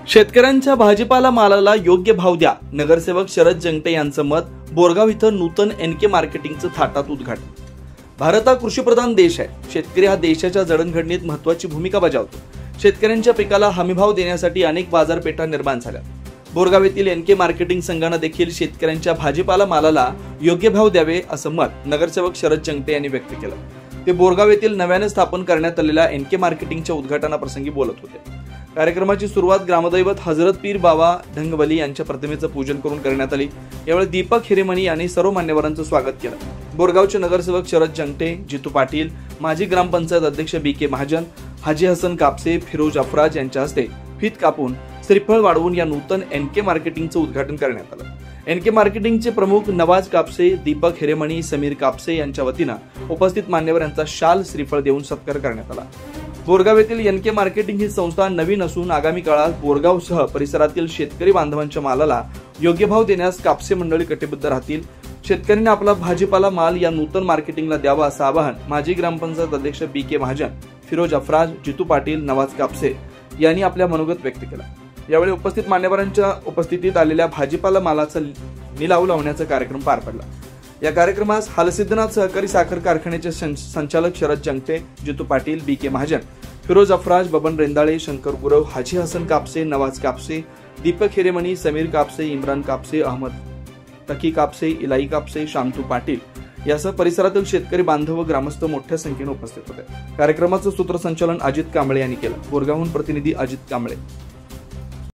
शेतकऱ्यांच्या भाजीपाला मालाला योग्य भाव द्या, नगरसेवक शरद जंगटे यांचं मत. बोरगाव इथं नूतन एनके मार्केटिंगचं थाटात उद्घाटन. भारत हा कृषीप्रधान देश आहे. शेतकरी हा देशाच्या जडणघडणीत महत्त्वाची भूमिका बजावतो. शेतकऱ्यांच्या पिकाला हमीभाव देण्यासाठी अनेक बाजारपेठा निर्माण झाल्या. बोरगाव येथील एनके मार्केटिंग संघानं देखील शेतकऱ्यांच्या भाजीपाला मालाला योग्य भाव द्यावे असं मत नगरसेवक शरद जंगटे यांनी व्यक्त केलं. ते बोरगाव येथील नव्याने स्थापन करण्यात आलेल्या एनके मार्केटिंगच्या उद्घाटनाप्रसंगी बोलत होते. कार्यक्रमाची सुरुवात ग्रामदैवत हजरत पीर बाबा ढंगवली यांच्या प्रतिमेचं पूजन करून करण्यात आली. यावेळी दीपक हिरेमणी यांनी सर्व मान्यवरांचं स्वागत केलं. बोरगावचे नगरसेवक शरद जंगटे, जितू पाटील, माजी ग्रामपंचायत अध्यक्ष बी.के. महाजन, हाजी हसन कापसे, फिरोज अफराज यांच्या हस्ते फीत कापून श्रीफळ वाढवून या नूतन एनके मार्केटिंगचं उद्घाटन करण्यात आलं. एनके मार्केटिंगचे प्रमुख नवाज कापसे, दीपक हिरेमणी, समीर कापसे यांच्या वतीनं उपस्थित मान्यवर यांचा शाल, श्रीफळ देऊन सत्कार करण्यात आला. बोरगाव येथील एनके मार्केटिंग ही संस्था नवीन असून आगामी काळात बोरगावसह परिसरातील शेतकरी बांधवांच्या मालाला योग्य भाव देण्यास कापसे मंडळी कटिबद्ध राहतील. शेतकऱ्यांनी आपला भाजीपाला माल या नूतन मार्केटिंगला द्यावा असं आवाहन माजी ग्रामपंचायत अध्यक्ष बी.के. महाजन, फिरोज अफराज, जितू पाटील, नवाज कापसे यांनी आपल्या मनोगत व्यक्त केला. यावेळी उपस्थित मान्यवरांच्या उपस्थितीत आलेल्या भाजीपाला मालाचा निलाव लावण्याचा कार्यक्रम पार पडला. या कार्यक्रमास हालसिद्धनाथ सहकारी साखर कारखान्याचे संचालक शरद जंगटे, जितू पाटील, बी.के. महाजन, फिरोज अफराज, बबन रेंदाळे, शंकर गुरव, हाजी हसन कापसे, नवाज कापसे, दीपक हिरेमणी, समीर कापसे, इम्रान कापसे, अहमद तकी कापसे, इलाई कापसे, शांतू पाटील यासह परिसरातील शेतकरी बांधव व ग्रामस्थ मोठ्या संख्येने उपस्थित होते. कार्यक्रमाचं सूत्रसंचालन अजित कांबळे यांनी केलं. बोरगावहून प्रतिनिधी अजित कांबळे.